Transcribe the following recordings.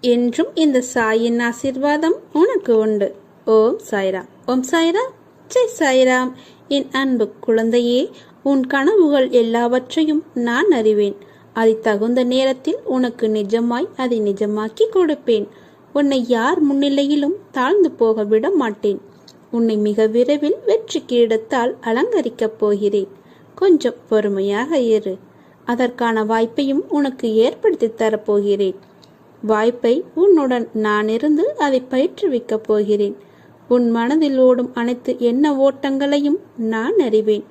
என்றும் இந்த சாயின் ஆசீர்வாதம் உனக்கு உண்டு. ஓம் சாய்ராம். ஓம் சாய்ராம். ஜெய் சாய்ராம். என் அன்பு குழந்தையே, உன் கனவுகள் எல்லாவற்றையும் நான் அறிவேன். அதை தகுந்த நேரத்தில் உனக்கு நிஜமாய் அதை நிஜமாக்கி கொடுப்பேன். உன்னை யார் முன்னிலையிலும் தாழ்ந்து போக விட மாட்டேன். உன்னை மிக விரைவில் வெற்றி கிரீடத்தால் அலங்கரிக்கப் போகிறேன். கொஞ்சம் பொறுமையாக இரு. அதற்கான வாய்ப்பையும் உனக்கு ஏற்படுத்தி தரப்போகிறேன். வாய்ப்பை உன்னுடன் நான் இருந்து அதை பயிற்றுவிக்கப் போகிறேன். உன் மனதில் ஓடும் அனைத்து எண்ண ஓட்டங்களையும் நான் அறிவேன்.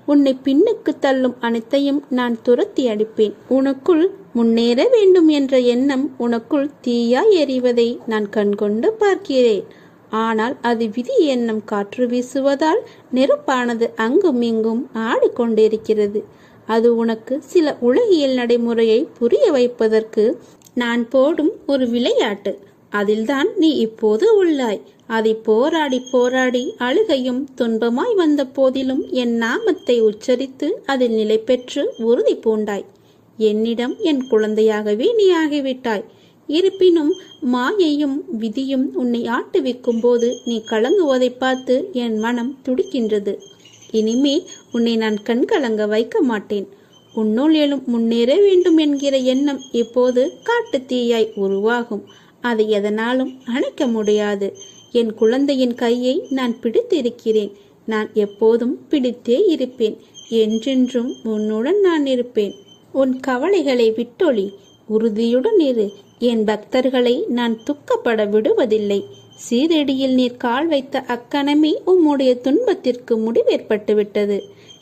உன்னை பின்னுக்கு தள்ளும் அனைத்தையும் நான் துரத்தி அடிப்பேன். உனக்குள் முன்னேற வேண்டும் என்ற எண்ணம் உனக்குள் தீயாய் எறிவதை நான் கண்கொண்டு பார்க்கிறேன். ஆனால் அது விதி எண்ணம் காற்று வீசுவதால் நெருப்பானது அங்கும் இங்கும் ஆடிக்கொண்டிருக்கிறது. அது உனக்கு சில உலகியல் நடைமுறையை புரிய வைப்பதற்கு நான் போடும் ஒரு விளையாட்டு. அதில்தான் நீ இப்போது உள்ளாய். அதை போராடி போராடி அழுகையும் துன்பமாய் வந்த போதிலும் என் நாமத்தை உச்சரித்து அதில் நிலை பெற்று உறுதி பூண்டாய். என்னிடம் என் குழந்தையாகவே நீ ஆகிவிட்டாய். இருப்பினும் மாயையும் விதியும் உன்னை ஆட்டுவிக்கும் போது நீ கலங்குவதை பார்த்து என் மனம் துடிக்கின்றது. இனிமேல் உன்னை நான் கண்கலங்க வைக்க மாட்டேன். உன்னுள் எழும் முன்னேற வேண்டும் என்கிற எண்ணம் இப்போது காட்டு தீயாய் உருவாகும். அதை எதனாலும் அணைக்க முடியாது. என் குழந்தையின் கையை நான் பிடித்திருக்கிறேன். நான் எப்போதும் பிடித்தே இருப்பேன். என்றென்றும் உன்னுடன் நான் இருப்பேன். உன் கவலைகளை விட்டொழி. உறுதியுடன் இரு. என் பக்தர்களை நான் துக்கப்பட விடுவதில்லை. சீரடியில் நீர் கால் வைத்த அக்கணமே உம்முடைய துன்பத்திற்கு முடிவேற்பட்டு விட்டது.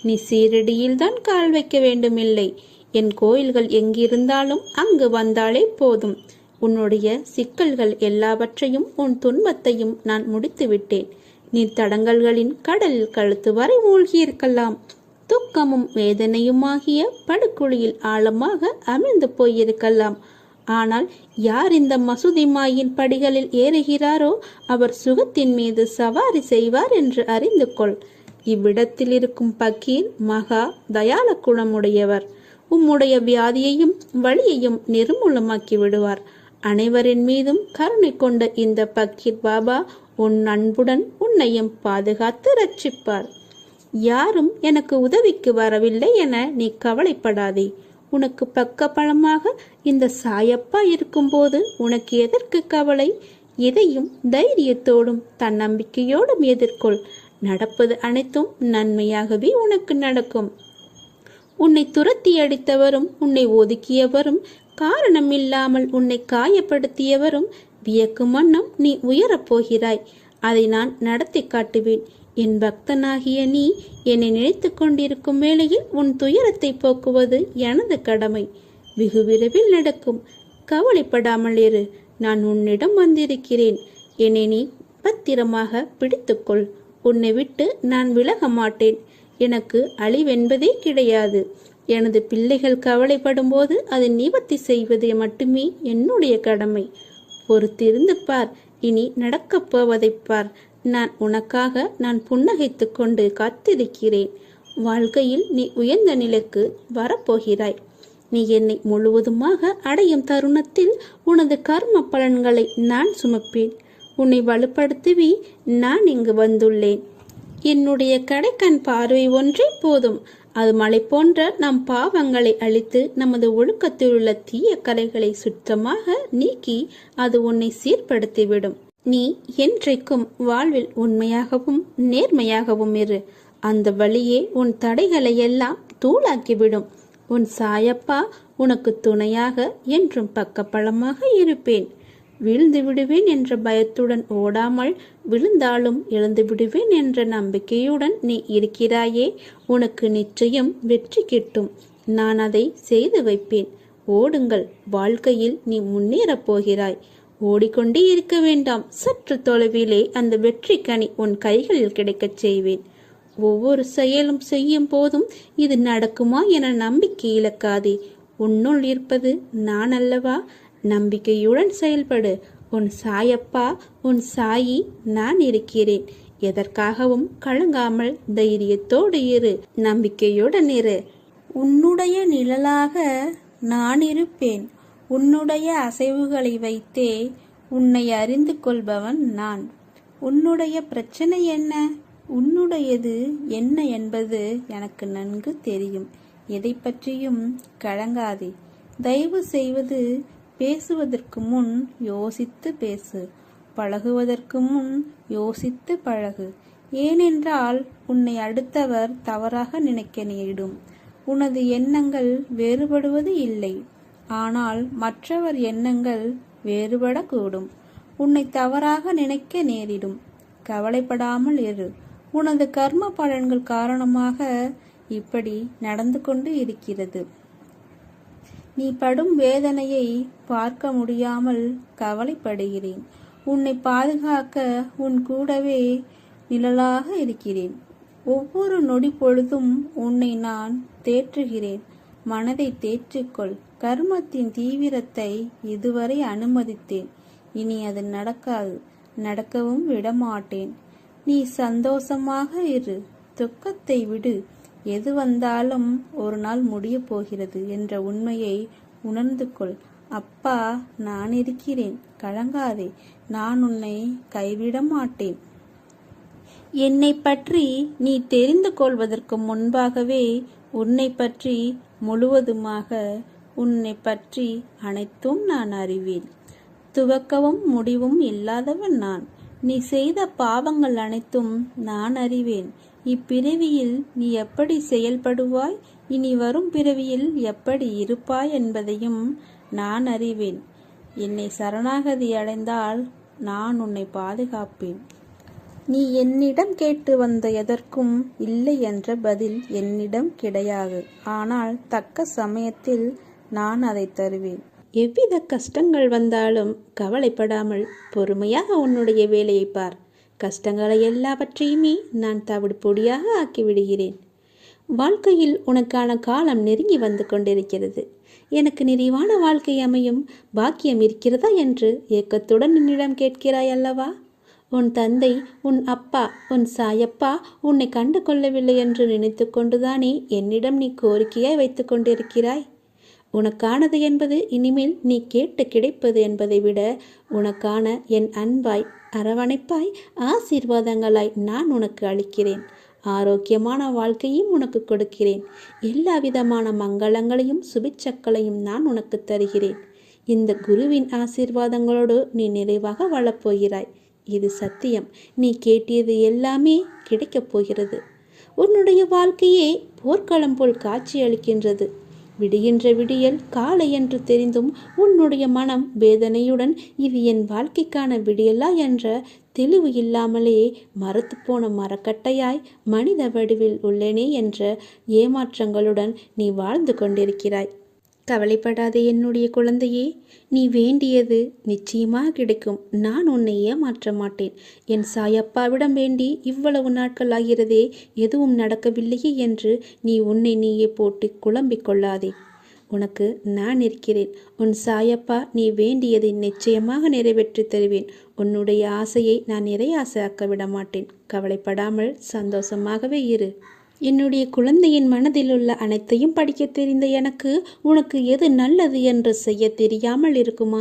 நீ சீரடியில் தான் கால் வைக்க வேண்டுமில்லை. என் கோயில்கள் எங்கிருந்தாலும் அங்கு வந்தாலே போதும். உன்னுடைய சிக்கல்கள் எல்லாவற்றையும் உன் துன்பத்தையும் நான் முடித்து விட்டேன். நீ தடங்கல்களின் கடலில் கழுத்து வரை மூழ்கியிருக்கலாம். துக்கமும் வேதனையுமாகிய படுகுழியில் ஆழமாக அமிழ்ந்து போயிருக்கலாம். ஆனால் யார் இந்த மசூதி மாயின் படிகளில் ஏறுகிறாரோ அவர் சுகத்தின் மீது சவாரி செய்வார் என்று அறிந்து கொள். இவ்விடத்தில் இருக்கும் பக்கீர் மகா தயால குணமுடையவர். உம்முடைய வியாதியையும் வலியையும் நிர்மூலமாக்கி விடுவார். அனைவரின் மீதும் கருணை கொண்ட இந்த பக்கீர் பாபா உன் அன்புடன் உன்னையும் பாதுகாத்து ரட்சிப்பார். யாரும் எனக்கு உதவிக்கு வரவில்லை என நீ கவலைப்படாதே. உனக்கு பக்க பலமாக இந்த சாயப்பா இருக்கும்போது உனக்கு எதற்கு கவலை? இதையும் தைரியத்தோடும் தன்னம்பிக்கையோடும் எதிர்கொள். நடப்பது அனைத்தும் நன்மையாகவே உனக்கு நடக்கும். உன்னை துரத்தி அடித்தவரும் உன்னை ஒதுக்கியவரும் காரணமில்லாமல் உன்னை காயப்படுத்தியவரும் வியக்கும் வண்ணம் நீ உயரப் போகிறாய். அதை நான் நடத்தி காட்டுவேன். என் பக்தனாகிய நீ என்னை நினைத்து கொண்டிருக்கும் வேளையில் உன் துயரத்தை போக்குவது எனது கடமை. வெகு விரைவில் நடக்கும். கவலைப்படாமல் இரு. நான் உன்னிடம் வந்திருக்கிறேன். என்னை நீ பத்திரமாக பிடித்துக்கொள். உன்னை விட்டு நான் விலக மாட்டேன். எனக்கு அழிவென்பதே கிடையாது. எனது பிள்ளைகள் கவலைப்படும் போது அதை நிவர்த்தி செய்வதே மட்டுமே என்னுடைய கடமை. பொறுத்திருந்து பார். இனி நடக்கப் போவதை பார். நான் புன்னகைத்து கொண்டு காத்திருக்கிறேன். வாழ்க்கையில் நீ உயர்ந்த நிலைக்கு வரப்போகிறாய். நீ என்னை முழுவதுமாக அடையும் தருணத்தில் உனது கர்ம பலன்களை நான் சுமப்பேன். உன்னை வலுப்படுத்தவே நான் இங்கு வந்துள்ளேன். என்னுடைய கடைக்கண் பார்வை ஒன்றே போதும். அது மலை போன்ற நம் பாவங்களை அழித்து நமது ஒழுக்கத்தில் உள்ள தீய கலைகளை சுத்தமாக நீக்கி அது உன்னை சீர்படுத்திவிடும். நீ என்றைக்கும் வாழ்வில் உண்மையாகவும் நேர்மையாகவும் இரு. அந்த வழியே உன் தடைகளை எல்லாம் தூளாக்கிவிடும். உன் சாயப்பா உனக்கு துணையாக என்றும் பக்கபலமாக இருப்பேன். விழுந்து விடுவேன் என்ற பயத்துடன் ஓடாமல், விழுந்தாலும் எழுந்து விடுவேன் என்ற நம்பிக்கையுடன் நீ இருக்கிறாயே, உனக்கு நிச்சயம் வெற்றி கிட்டும். நான் அதை செய்து வைப்பேன். ஓடுங்கள். வாழ்க்கையில் நீ முன்னேறப் போகிறாய். ஓடிக்கொண்டே இருக்க வேண்டாம். சற்று தொலைவிலே அந்த வெற்றி கனி உன் கைகளில் கிடைக்கச் செய்வேன். ஒவ்வொரு செயலும் செய்யும் போதும் இது நடக்குமா என நம்பிக்கை இழக்காதே. உன்னுள் இருப்பது நான் அல்லவா? நம்பிக்கையுடன் செயல்படு. உன் சாயப்பா, உன் சாயி நான் இருக்கிறேன். எதற்காகவும் கலங்காமல் தைரியத்தோடு இரு. நம்பிக்கையுடன் இரு. உன்னுடைய நிழலாக நான் இருப்பேன். உன்னுடைய அசைவுகளை வைத்தே உன்னை அறிந்து கொள்பவன் நான். உன்னுடைய பிரச்சனை என்ன, உன்னுடையது என்ன என்பது எனக்கு நன்கு தெரியும். எதை பற்றியும் கலங்காதே. தயவு செய்வது பேசுவதற்கு முன் யோசித்து பேசு. பழகுவதற்கு முன் யோசித்து பழகு. ஏனென்றால் உன்னை அடுத்தவர் தவறாக நினைக்க நேரிடும். உனது எண்ணங்கள் வேறுபடுவது இல்லை, ஆனால் மற்றவர் எண்ணங்கள் வேறுபடக்கூடும். உன்னை தவறாக நினைக்க நேரிடும். கவலைப்படாமல் இரு. உனது கர்ம பலன்கள் காரணமாக இப்படி நடந்து கொண்டு இருக்கிறது. நீ படும் வேதனையை பார்க்க முடியாமல் கவலைப்படுகிறேன். உன்னை பாதுகாக்க உன் கூடவே நிழலாக இருக்கிறேன். ஒவ்வொரு நொடி பொழுதும் உன்னை நான் தேற்றுகிறேன். மனதை தேற்றிக்கொள். கர்மத்தின் தீவிரத்தை இதுவரை அனுமதித்தேன். இனி அது நடக்காது, நடக்கவும் விடமாட்டேன். நீ சந்தோஷமாக இரு. துக்கத்தை விடு. எது வந்தாலும் ஒரு நாள் முடிய போகிறது என்ற உண்மையை உணர்ந்து கொள். அப்பா நான் இருக்கிறேன், கலங்காதே. நான் உன்னை கைவிட மாட்டேன். என்னை பற்றி நீ தெரிந்து கொள்வதற்கு முன்பாகவே உன்னை பற்றி முழுவதுமாக, உன்னை பற்றி அனைத்தும் நான் அறிவேன். துவக்கவும் முடிவும் இல்லாதவன் நான். நீ செய்த பாவங்கள் அனைத்தும் நான் அறிவேன். இப்பிறவியில் நீ எப்படி செயல்படுவாய், இனி வரும் பிறவியில் எப்படி இருப்பாய் என்பதையும் நான் அறிவேன். என்னை சரணாகதி அடைந்தால் நான் உன்னை பாதுகாப்பேன். நீ என்னிடம் கேட்டு வந்த எதற்கும் இல்லை என்ற பதில் என்னிடம் கிடையாது. ஆனால் தக்க சமயத்தில் நான் அதை தருவேன். எவ்வித கஷ்டங்கள் வந்தாலும் கவலைப்படாமல் பொறுமையாக உன்னுடைய வேலையை பார். கஷ்டங்களை எல்லாவற்றையுமே நான் தவிடு பொடியாக ஆக்கிவிடுகிறேன். வாழ்க்கையில் உனக்கான காலம் நெருங்கி வந்து கொண்டிருக்கிறது. எனக்கு நிறைவான வாழ்க்கை அமையும் பாக்கியம் இருக்கிறதா என்று ஏக்கத்துடன் என்னிடம் கேட்கிறாய் அல்லவா? உன் தந்தை, உன் அப்பா, உன் சாயப்பா உன்னை கண்டு கொள்ளவில்லை என்று நினைத்து கொண்டுதானே என்னிடம் நீ கோரிக்கையாய் வைத்து கொண்டிருக்கிறாய்? உனக்கானது என்பது இனிமேல் நீ கேட்டு கிடைப்பது என்பதை விட உனக்கான என் அன்பாய், அரவணைப்பாய், ஆசீர்வாதங்களாய் நான் உனக்கு அளிக்கிறேன். ஆரோக்கியமான வாழ்க்கையும் உனக்கு கொடுக்கிறேன். எல்லா விதமான மங்களங்களையும் சுபிச்சக்களையும் நான் உனக்கு தருகிறேன். இந்த குருவின் ஆசீர்வாதங்களோடு நீ நிறைவாக வாழப்போகிறாய். இது சத்தியம். நீ கேட்டியது எல்லாமே கிடைக்கப் போகிறது. உன்னுடைய வாழ்க்கையே போர்க்களம் போல் காட்சி அளிக்கின்றது. விடுகின்ற விடியல் காலை என்று தெரிந்தும் உன்னுடைய மனம் வேதனையுடன் இது என் வாழ்க்கைக்கான விடியலா என்ற தெளிவு இல்லாமலே மரத்து போன மரக்கட்டையாய் மனித வடிவில் உள்ளேனே என்ற ஏமாற்றங்களுடன் நீ வாழ்ந்து கொண்டிருக்கிறாய். கவலைப்படாதே என்னுடைய குழந்தையே. நீ வேண்டியது நிச்சயமாக கிடைக்கும். நான் உன்னை ஏமாற்ற மாட்டேன். என் சாயப்பாவிடம் வேண்டி இவ்வளவு நாட்கள் ஆகிறதே, எதுவும் நடக்கவில்லையே என்று நீ உன்னை நீயே போட்டு குழம்பிக் கொள்ளாதே. உனக்கு நான் இருக்கிறேன். உன் சாயப்பா நீ வேண்டியதை நிச்சயமாக நிறைவேற்றி தருவேன். உன்னுடைய ஆசையை நான் நிறையாசையாக்க விட மாட்டேன். கவலைப்படாமல் சந்தோஷமாகவே இரு. என்னுடைய குழந்தையின் மனதில் உள்ள அனைத்தையும் படிக்க தெரிந்த எனக்கு உனக்கு எது நல்லது என்று செய்ய தெரியாமல் இருக்குமா?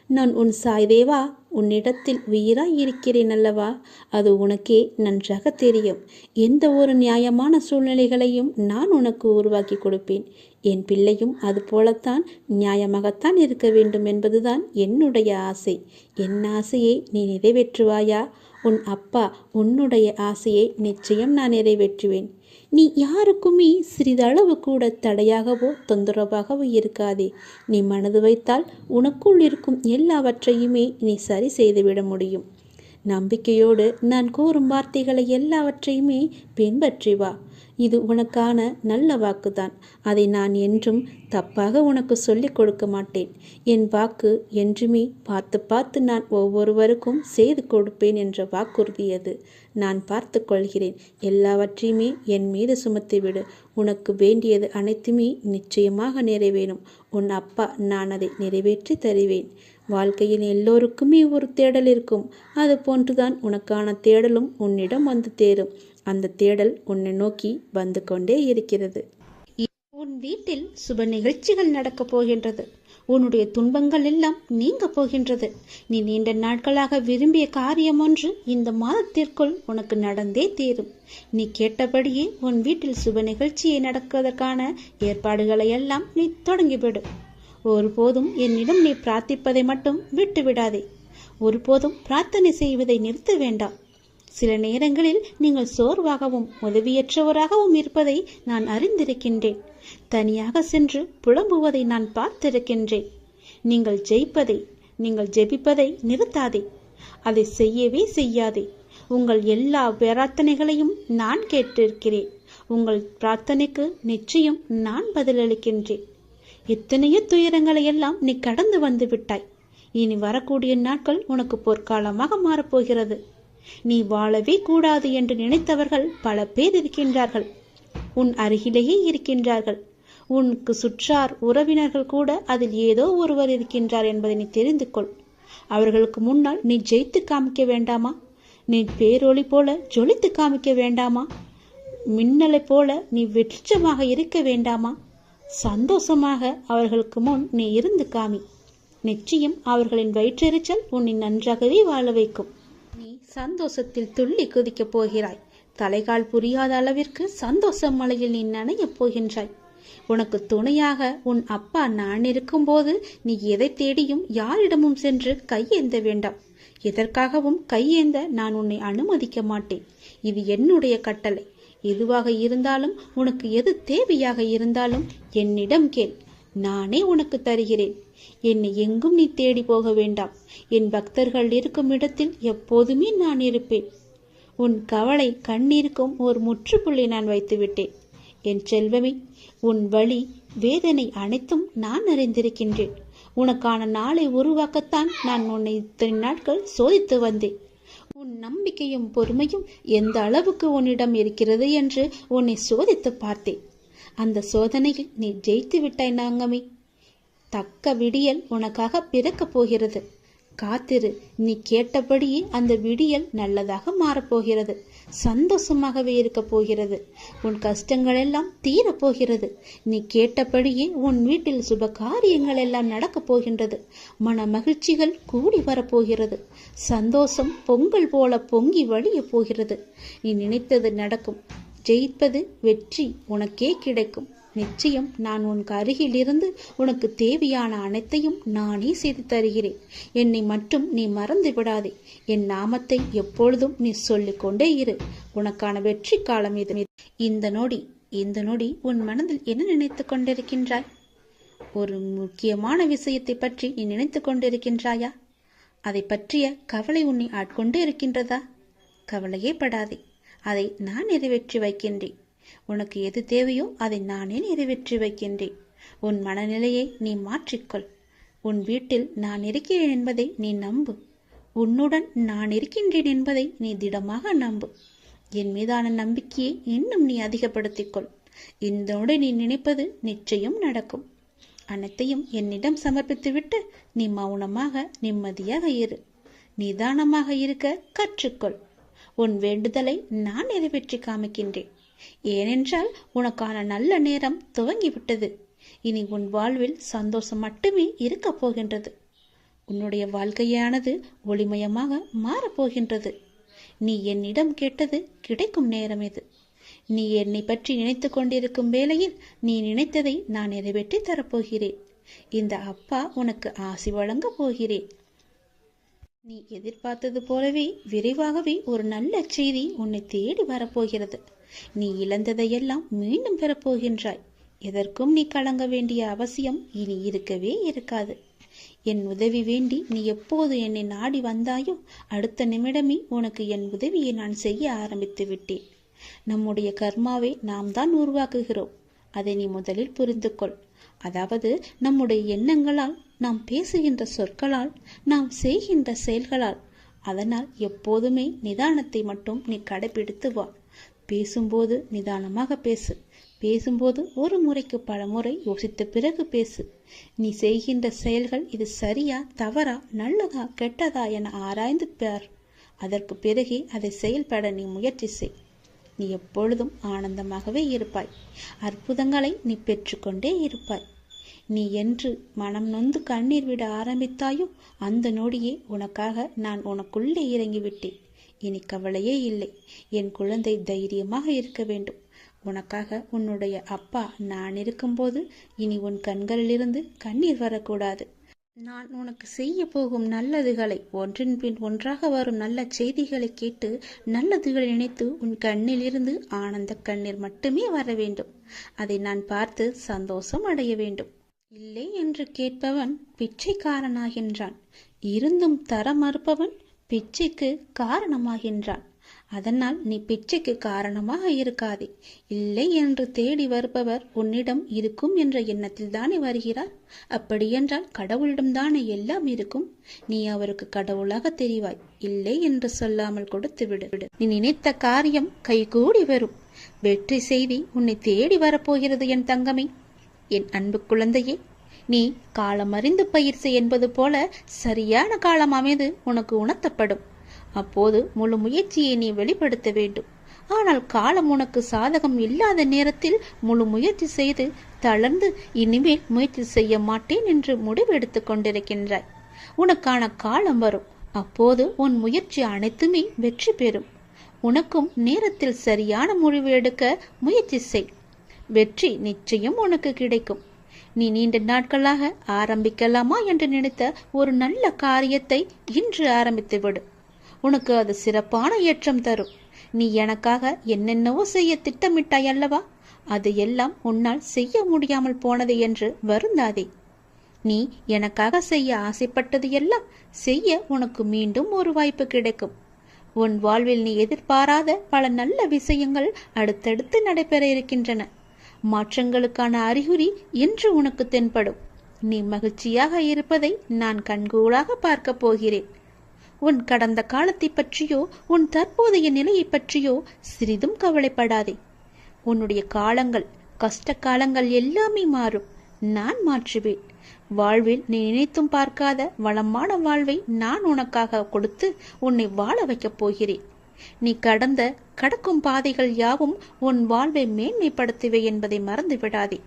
நான் உன் சாய்தேவா உன்னிடத்தில் உயிராய் இருக்கிறேன் அல்லவா? அது உனக்கே நன்றாக தெரியும். எந்த ஒரு நியாயமான சூழ்நிலைகளையும் நான் உனக்கு உருவாக்கி கொடுப்பேன். என் பிள்ளையும் அது போலத்தான் நியாயமாகத்தான் இருக்க வேண்டும் என்பதுதான் என்னுடைய ஆசை. என் ஆசையை நீ நிறைவேற்றுவாயா? உன் அப்பா உன்னுடைய ஆசையை நிச்சயம் நான் நிறைவேற்றுவேன். நீ யாருக்குமே சிறிதளவு கூட தடையாகவோ தொந்தரவாகவோ இருக்காதே. நீ மனது வைத்தால் உனக்குள் இருக்கும் எல்லாவற்றையுமே நீ சரி செய்துவிட முடியும். நம்பிக்கையோடு நான் கூறும் வார்த்தைகளை எல்லாவற்றையுமே பின்பற்றி வா. இது உனக்கான நல்ல வாக்குதான். அதை நான் என்றும் தப்பாக உனக்கு சொல்லிக் கொடுக்க மாட்டேன். என் வாக்கு என்றுமே பார்த்து பார்த்து நான் ஒவ்வொருவருக்கும் செய்து கொடுப்பேன் என்ற வாக்குறுதி அது. நான் பார்த்து கொள்கிறேன். எல்லாவற்றையுமே என் மீது சுமத்திவிடு. உனக்கு வேண்டியது அனைத்துமே நிச்சயமாக நிறைவேறும். உன் அப்பா நான் அதை நிறைவேற்றி தருவேன். வாழ்க்கையில் எல்லோருக்குமே ஒரு தேடல் இருக்கும். அது போன்றுதான் உனக்கான தேடலும் உன்னிடம் வந்து தேரும். அந்த தேடல் உன்னை நோக்கி வந்து கொண்டே இருக்கிறது. உன் வீட்டில் சுப நிகழ்ச்சிகள் நடக்கப் போகின்றது. உன்னுடைய துன்பங்கள் எல்லாம் நீங்க போகின்றது. நீ நீண்ட நாட்களாக விரும்பிய காரியம் ஒன்று இந்த மாதத்திற்குள் உனக்கு நடந்தே தீரும். நீ கேட்டபடியே உன் வீட்டில் சுப நிகழ்ச்சியை நடக்குவதற்கான ஏற்பாடுகளை எல்லாம் நீ தொடங்கிவிடு. ஒருபோதும் என்னிடம் நீ பிரார்த்திப்பதை மட்டும் விட்டு விடாதே. ஒருபோதும் பிரார்த்தனை செய்வதை நிறுத்த வேண்டாம். சில நேரங்களில் நீங்கள் சோர்வாகவும் உதவியற்றவராகவும் இருப்பதை நான் அறிந்திருக்கின்றேன். தனியாக சென்று புலம்புவதை நான் பார்த்திருக்கின்றேன். நீங்கள் ஜெபிப்பதை நிறுத்தாதே. அதை செய்யவே செய்யாதே. உங்கள் எல்லா பிரார்த்தனைகளையும் நான் கேட்டிருக்கிறேன். உங்கள் பிரார்த்தனைக்கு நிச்சயம் நான் பதிலளிக்கின்றேன். எத்தனையோ துயரங்களை எல்லாம் நீ கடந்து வந்து விட்டாய். இனி வரக்கூடிய நாட்கள் உனக்கு பொற்காலமாக மாறப்போகிறது. நீ வாழவே கூடாது என்று நினைத்தவர்கள் பல பேர் இருக்கின்றார்கள். உன் அருகிலேயே இருக்கின்றார்கள். உனக்கு சுற்றார் உறவினர்கள் கூட அதில் ஏதோ ஒருவர் இருக்கின்றார் என்பதை நீ தெரிந்து கொள். அவர்களுக்கு முன்னால் நீ ஜெயித்து காமிக்க வேண்டாமா? நீ பேரொளி போல ஜொலித்து காமிக்க வேண்டாமா? மின்னலை போல நீ வெளிச்சமாக இருக்க வேண்டாமா? சந்தோஷமாக அவர்களுக்கு முன் நீ இருந்து காமி. நிச்சயம் அவர்களின் வயிற்றெரிச்சல் உன்னை நன்றாகவே வாழ வைக்கும். நீ சந்தோஷத்தில் துள்ளி குதிக்கப் போகிறாய். தலைகால் புரியாத அளவிற்கு சந்தோஷ மலையில் நீ நனையப் போகின்றாய். உனக்கு துணையாக உன் அப்பா நான் இருக்கும்போது நீ எதை தேடியும் யாரிடமும் சென்று கையேந்த வேண்டாம். எதற்காகவும் கையேந்த நான் உன்னை அனுமதிக்க மாட்டேன். இது என்னுடைய கட்டளை. எதுவாக இருந்தாலும், உனக்கு எது தேவையாக இருந்தாலும் என்னிடம் கேள். நானே உனக்கு தருகிறேன். என்னை எங்கும் நீ தேடி போக வேண்டாம். என் பக்தர்கள் இருக்கும் இடத்தில் எப்போதுமே நான் இருப்பேன். உன் கவலை கண்ணீருக்கும் ஒரு முற்றுப்புள்ளி நான் வைத்து விட்டேன். என் செல்வமே, உன் வலி வேதனை அனைத்தும் நான் அறிந்திருக்கின்றேன். உனக்கான நாளை உருவாக்கத்தான் நான் உன்னை இத்தனை நாட்கள் சோதித்து வந்தேன். உன் நம்பிக்கையும் பொறுமையும் எந்த அளவுக்கு உன்னிடம் இருக்கிறது என்று உன்னை சோதித்து பார்த்தேன். அந்த சோதனையில் நீ ஜெயித்து விட்டாய் நாங்கமே. தக்க விடியல் உனக்காக பிறக்கப் போகிறது. காத்திரு. நீ கேட்டபடியே அந்த விடியல் நல்லதாக மாறப்போகிறது. சந்தோஷமாகவே இருக்க போகிறது. உன் கஷ்டங்கள் எல்லாம் தீரப்போகிறது. நீ கேட்டபடியே உன் வீட்டில் சுப காரியங்கள் எல்லாம் நடக்கப் போகின்றது. மன மகிழ்ச்சிகள் கூடி வரப்போகிறது. சந்தோஷம் பொங்கல் போல பொங்கி வழிய போகிறது. நீ நினைத்தது நடக்கும். ஜெயிப்பது வெற்றி உனக்கே கிடைக்கும். நிச்சயம் நான் உனக்கு அருகில் இருந்து உனக்கு தேவையான அனைத்தையும் நானே செய்து தருகிறேன். என்னை மட்டும் நீ மறந்து விடாதே. என் நாமத்தை எப்பொழுதும் நீ சொல்லிக் கொண்டே இரு. உனக்கான வெற்றி காலம் இது. இந்த நொடி உன் மனதில் என்ன நினைத்து கொண்டிருக்கின்றாய்? ஒரு முக்கியமான விஷயத்தை பற்றி நீ நினைத்து கொண்டிருக்கின்றாயா? அதை பற்றிய கவலை உன்னை ஆட்கொண்டு இருக்கின்றதா? கவலையே படாதே. அதை நான் நிறைவேற்றி வைக்கின்றேன். உனக்கு எது தேவையோ அதை நானே நிறைவேற்றி வைக்கின்றேன். உன் மனநிலையை நீ மாற்றிக்கொள். உன் வீட்டில் நான் இருக்கிறேன் என்பதை நீ நம்பு. உன்னுடன் நான் இருக்கின்றேன் என்பதை நீ திடமாக நம்பு. என் மீதான நம்பிக்கையை இன்னும் நீ அதிகப்படுத்திக்கொள். இதோடு நீ நினைப்பது நிச்சயம் நடக்கும். அனைத்தையும் என்னிடம் சமர்ப்பித்துவிட்டு நீ மௌனமாக நிம்மதியாக இரு. நிதானமாக இருக்க கற்றுக்கொள். உன் வேண்டுதலை நான் நிறைவேற்றி காமிக்கின்றேன். ஏனென்றால் உனக்கான நல்ல நேரம் துவங்கிவிட்டது. இனி உன் வாழ்வில் சந்தோஷம் மட்டுமே இருக்கப் போகின்றது. உன்னுடைய வாழ்க்கையானது ஒளிமயமாக மாறப்போகின்றது. நீ என்னிடம் கேட்டது கிடைக்கும் நேரம் இது. நீ என்னை பற்றி நினைத்து கொண்டிருக்கும் வேளையில் நீ நினைத்ததை நான் நிறைவேற்றி தரப்போகிறேன். இந்த அப்பா உனக்கு ஆசி வழங்க போகிறேன். நீ எதிர்பார்த்தது போலவே விரைவாகவே ஒரு நல்ல செய்தி உன்னை தேடி வரப்போகிறது. நீ இழந்ததையெல்லாம் மீண்டும் பெறப்போகின்றாய். எதற்கும் நீ கலங்க வேண்டிய அவசியம் இனி இருக்கவே இருக்காது. என் உதவி வேண்டி நீ எப்போது என்னை நாடி வந்தாயோ அடுத்த நிமிடமே உனக்கு என் உதவியை நான் செய்ய ஆரம்பித்து விட்டேன். நம்முடைய கர்மாவை நாம் தான் உருவாக்குகிறோம். அதை நீ முதலில் புரிந்து கொள். அதாவது நம்முடைய எண்ணங்களால், நாம் பேசுகின்ற சொற்களால், நாம் செய்கின்ற செயல்களால். அதனால் எப்போதுமே நிதானத்தை மட்டும் நீ கடைபிடித்து வா. பேசும்போது நிதானமாக பேசு. பேசும்போது ஒரு முறைக்கு பல முறை யோசித்த பிறகு பேசு. நீ செய்கின்ற செயல்கள் இது சரியா தவறா நல்லதா கெட்டதா என ஆராய்ந்து பார். அதற்கு பிறகே அதை செயல்பட நீ முயற்சி செய். நீ எப்பொழுதும் ஆனந்தமாகவே இருப்பாய். அற்புதங்களை நீ பெற்றுக்கொண்டே இருப்பாய். நீ என்று மனம் நொந்து கண்ணீர் விட ஆரம்பித்தாயோ அந்த நொடியே உனக்காக நான் உனக்குள்ளே இறங்கிவிட்டேன். இனி கவலையே இல்லை. என் குழந்தை தைரியமாக இருக்க வேண்டும். உனக்காக உன்னுடைய அப்பா நான் இருக்கும்போது இனி உன் கண்களிலிருந்து கண்ணீர் வரக்கூடாது. நான் உனக்கு செய்ய போகும் நல்லதுகளை ஒன்றின் பின் ஒன்றாக வரும் நல்ல செய்திகளை கேட்டு நல்லதுகளை நினைத்து உன் கண்ணிலிருந்து ஆனந்த கண்ணீர் மட்டுமே வர வேண்டும். அதை நான் பார்த்து சந்தோஷம் அடைய வேண்டும். இல்லை என்று கேட்பவன் பிச்சைக்காரனாகின்றான். இருந்தும் தர மறுப்பவன் பிச்சைக்கு காரணமாகின்றான். அதனால் நீ பிச்சைக்கு காரணமாக இருக்காதே. இல்லை என்று தேடி வருபவர் உன்னிடம் இருக்கும் என்ற எண்ணத்தில் தானே வருகிறார். அப்படியென்றால் கடவுளிடம்தானே எல்லாம் இருக்கும். நீ அவருக்கு கடவுளாக தெரிவாய். இல்லை என்று சொல்லாமல் கொடுத்து விடு. நீ நினைத்த காரியம் கைகூடி வரும். வெற்றி செய்தி உன்னை தேடி வரப்போகிறது என் தங்கமே. என் அன்பு குழந்தையே, நீ காலம் அறிந்து பயிர் செய் என்பது போல சரியான காலம் அமைந்து உனக்கு உணர்த்தப்படும். அப்போது முழு முயற்சியை நீ வெளிப்படுத்த வேண்டும். ஆனால் காலம் உனக்கு சாதகம் இல்லாத நேரத்தில் முழு முயற்சி செய்து தளர்ந்து இனிமேல் முயற்சி செய்ய மாட்டேன் என்று முடிவு எடுத்துக் கொண்டிருக்கின்றாய். உனக்கான காலம் வரும். அப்போது உன் முயற்சி அனைத்துமே வெற்றி பெறும். உனக்கும் நேரத்தில் சரியான முடிவு எடுக்க முயற்சி செய். வெற்றி நிச்சயம் உனக்கு கிடைக்கும். நீ நீண்ட நாட்களாக ஆரம்பிக்கலாமா என்று நினைத்த ஒரு நல்ல காரியத்தை இன்று ஆரம்பித்து விடு. உனக்கு அது சிறப்பான ஏற்றம் தரும். நீ எனக்காக என்னென்னவோ செய்ய திட்டமிட்டாய் அல்லவா? அது எல்லாம் உன்னால் செய்ய முடியாமல் போனது என்று வருந்தாதே. நீ எனக்காக செய்ய ஆசைப்பட்டது எல்லாம் செய்ய உனக்கு மீண்டும் ஒரு வாய்ப்பு கிடைக்கும். உன் வாழ்வில் நீ எதிர்பாராத பல நல்ல விஷயங்கள் அடுத்தடுத்து நடைபெற இருக்கின்றன. மாற்றங்களுக்கான அறிகுறி இன்று உனக்கு தென்படும். நீ மகிழ்ச்சியாக இருப்பதை நான் கண்கூடாக பார்க்க போகிறேன். உன் கடந்த காலத்தை பற்றியோ உன் தற்போதைய நிலையை பற்றியோ சிறிதும் கவலைப்படாதே. உன்னுடைய காலங்கள், கஷ்ட காலங்கள் எல்லாமே மாறும். நான் மாற்றுவேன். வாழ்வில் நீ நினைத்தும் பார்க்காத வளமான வாழ்வை நான் உனக்காக கொடுத்து உன்னை வாழ வைக்கப் போகிறேன். நீ கடக்கும் பாதைகள் யாவும் உன் வாழ்வை மேன்மைப்படுத்துவே என்பதை மறந்து விடாதே.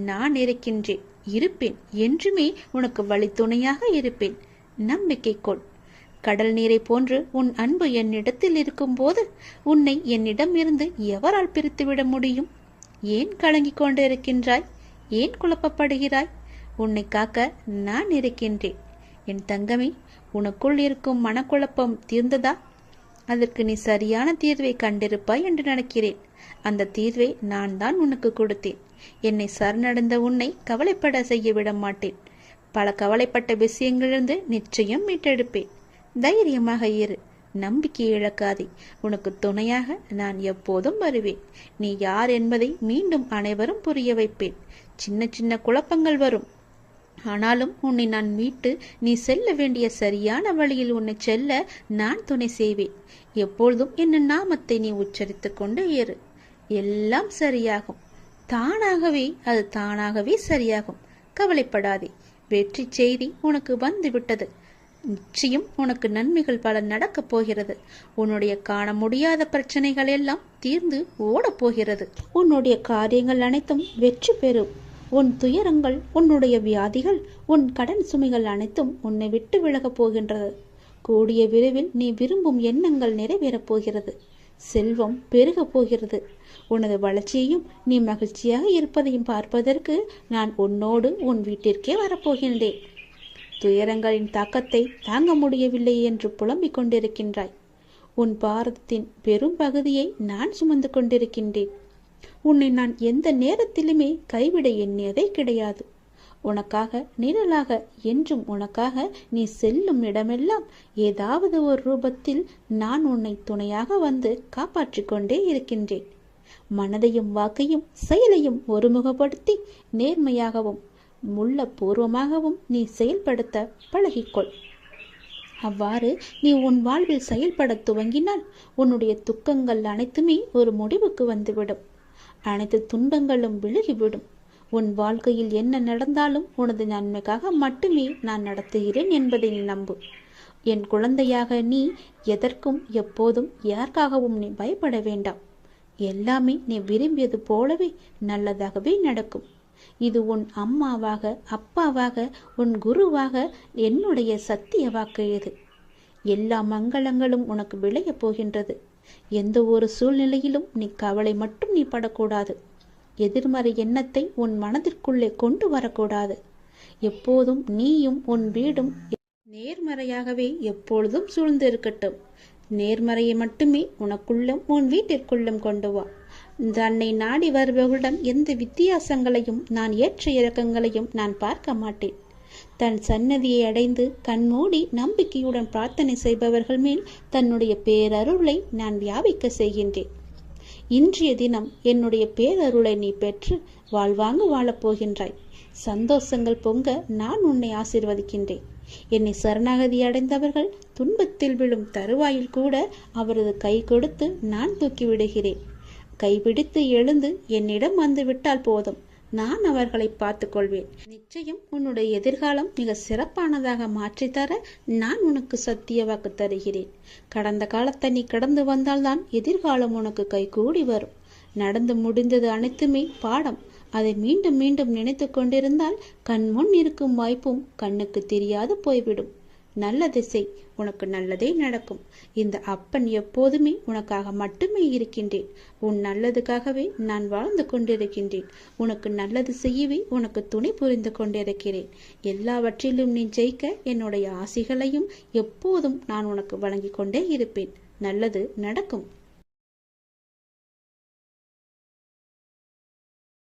நான் இருக்கின்றேன், இருப்பேன். என்றுமே உனக்கு வழித்துணையாக இருப்பேன். நம்பிக்கை கொள். கடல் நீரை போன்று உன் அன்பு என்னிடத்தில் இருக்கும் போது உன்னை என்னிடம் இருந்து எவரால் பிரித்துவிட முடியும்? ஏன் கலங்கிக் கொண்டு இருக்கின்றாய்? ஏன் குழப்பப்படுகிறாய்? உன்னை காக்க நான் இருக்கின்றேன். என் தங்கமே, உனக்குள் இருக்கும் மனக்குழப்பம் தீர்ந்ததா? அதற்கு நீ சரியான தீர்வை கண்டிருப்பாய் என்று நினைக்கிறேன். அந்த தீர்வை நான் தான் உனக்கு கொடுத்தேன். என்னை சரணடைந்த உன்னை கவலைப்பட செய்ய விட மாட்டேன். பல கவலைப்பட்ட விஷயங்களிலிருந்து நிச்சயம் மீட்டெடுப்பேன். தைரியமாக இரு. நம்பிக்கை இழக்காதே. உனக்கு துணையாக நான் எப்போதும் வருவேன். நீ யார் என்பதை மீண்டும் அனைவரும் புரிய வைப்பேன். சின்ன சின்ன குழப்பங்கள் வரும். ஆனாலும் உன்னை நான் மீட்டு நீ செல்ல வேண்டிய சரியான வழியில் உன்னை செல்ல நான் துணை செய்வேன். எப்பொழுதும் என் நாமத்தை நீ உச்சரித்துக் கொண்டு ஏறு. எல்லாம் சரியாகும். அது தானாகவே சரியாகும். கவலைப்படாதே. வெற்றி செய்தி உனக்கு வந்து விட்டது. நிச்சயம் உனக்கு நன்மைகள் பல நடக்கப் போகிறது. உன்னுடைய காண முடியாத பிரச்சனைகள் எல்லாம் தீர்ந்து ஓடப் போகிறது. உன்னுடைய காரியங்கள் அனைத்தும் வெற்றி பெறும். உன் துயரங்கள், உன்னுடைய வியாதிகள், உன் கடன் சுமைகள் அனைத்தும் உன்னை விட்டு விலகப் போகின்றது. கூடிய விரைவில் நீ விரும்பும் எண்ணங்கள் நிறைவேறப் போகிறது. செல்வம் பெருகப் போகிறது. உனது வளர்ச்சியையும் நீ மகிழ்ச்சியாக இருப்பதையும் பார்ப்பதற்கு நான் உன்னோடு உன் வீட்டிற்கே வரப்போகின்றேன். துயரங்களின் தாக்கத்தை தாங்க முடியவில்லை என்று புலம்பிக் கொண்டிருக்கின்றாய். உன் பாரதத்தின் பெரும் பகுதியை நான் சுமந்து கொண்டிருக்கின்றேன். உன்னை நான் எந்த நேரத்திலுமே கைவிட எண்ணியதே கிடையாது. உனக்காக நிழலாக, என்றும் உனக்காக நீ செல்லும் இடமெல்லாம் ஏதாவது ஒரு ரூபத்தில் நான் உன்னை துணையாக வந்து காப்பாற்றிக் கொண்டே இருக்கின்றேன். மனதையும் வாக்கையும் செயலையும் ஒருமுகப்படுத்தி நேர்மையாகவும் முள்ளப்பூர்வமாகவும் நீ செயல்படுத்த பழகிக்கொள். அவ்வாறு நீ உன் வாழ்வில் செயல்பட துவங்கினால் உன்னுடைய துக்கங்கள் அனைத்துமே ஒரு முடிவுக்கு வந்துவிடும். அனைத்து துன்பங்களும் விலகிவிடும். உன் வாழ்க்கையில் என்ன நடந்தாலும் உனது நன்மைக்காக மட்டுமே நான் நடத்துகிறேன் என்பதை நீ நம்பு. என் குழந்தையாக நீ எதற்கும் எப்போதும் யாருக்காகவும் நீ பயப்பட வேண்டாம். எல்லாமே நீ விரும்பியது போலவே நல்லதாகவே நடக்கும். இது உன் அம்மாவாக, அப்பாவாக, உன் குருவாக என்னுடைய சத்திய வாக்கு இது. எல்லா மங்களங்களும் உனக்கு விளையப் போகின்றது. எந்த ஒரு சூழ்நிலையிலும் நீ கவலை மட்டும் நீ படக்கூடாது. எதிர்மறை எண்ணத்தை உன் மனதிற்குள்ளே கொண்டு வரக்கூடாது. எப்போதும் நீயும் உன் வீடும் நேர்மறையாகவே எப்பொழுதும் சூழ்ந்து இருக்கட்டும். நேர்மறையை மட்டுமே உனக்குள்ளும் உன் வீட்டிற்குள்ளும் கொண்டு வா. தன்னை நாடி வருபவர்களிடம் எந்த வித்தியாசங்களையும் நான் ஏற்ற இறக்கங்களையும் நான் பார்க்க மாட்டேன். தன் சன்னதியை அடைந்து கண்மூடி நம்பிக்கையுடன் பிரார்த்தனை செய்பவர்கள் மேல் தன்னுடைய பேரருளை நான் வியாபிக்க செய்கின்றேன். இன்றைய தினம் என்னுடைய பேரருளை நீ பெற்று வாழ்வாங்கு வாழப்போகின்றாய். சந்தோஷங்கள் பொங்க நான் உன்னை ஆசீர்வதிக்கின்றேன். என்னை சரணாகதி அடைந்தவர்கள் துன்பத்தில் விழும் தருவாயில் கூட அவரது கை கொடுத்து நான் தூக்கி விடுகிறேன். கைபிடித்து எழுந்து என்னிடம் வந்து விட்டால் போதும், நான் அவர்களை பார்த்து கொள்வேன். நிச்சயம் உன்னுடைய எதிர்காலம் மிக சிறப்பானதாக மாற்றித்தர நான் உனக்கு சத்திய வாக்கு தருகிறேன். கடந்த காலத்தை நீ கடந்து வந்தால்தான் எதிர்காலம் உனக்கு கைகூடி வரும். நடந்து முடிந்தது அனைத்துமே பாடம். அதை மீண்டும் மீண்டும் நினைத்து கொண்டிருந்தால் கண் முன் இருக்கும் வாய்ப்பும் கண்ணுக்கு தெரியாது போய்விடும். நல்லதை செய், உனக்கு நல்லதே நடக்கும். இந்த அப்பன் எப்போதுமே உனக்காக மட்டுமே இருக்கின்றேன். உன் நல்லதுக்காகவே நான் வாழ்ந்து கொண்டிருக்கின்றேன். உனக்கு நல்லது செய்யவே உனக்கு துணை புரிந்து கொண்டிருக்கிறேன். எல்லாவற்றிலும் நீ ஜெயிக்க என்னுடைய ஆசிகளையும் எப்போதும் நான் உனக்கு வழங்கி கொண்டே இருப்பேன். நல்லது நடக்கும்.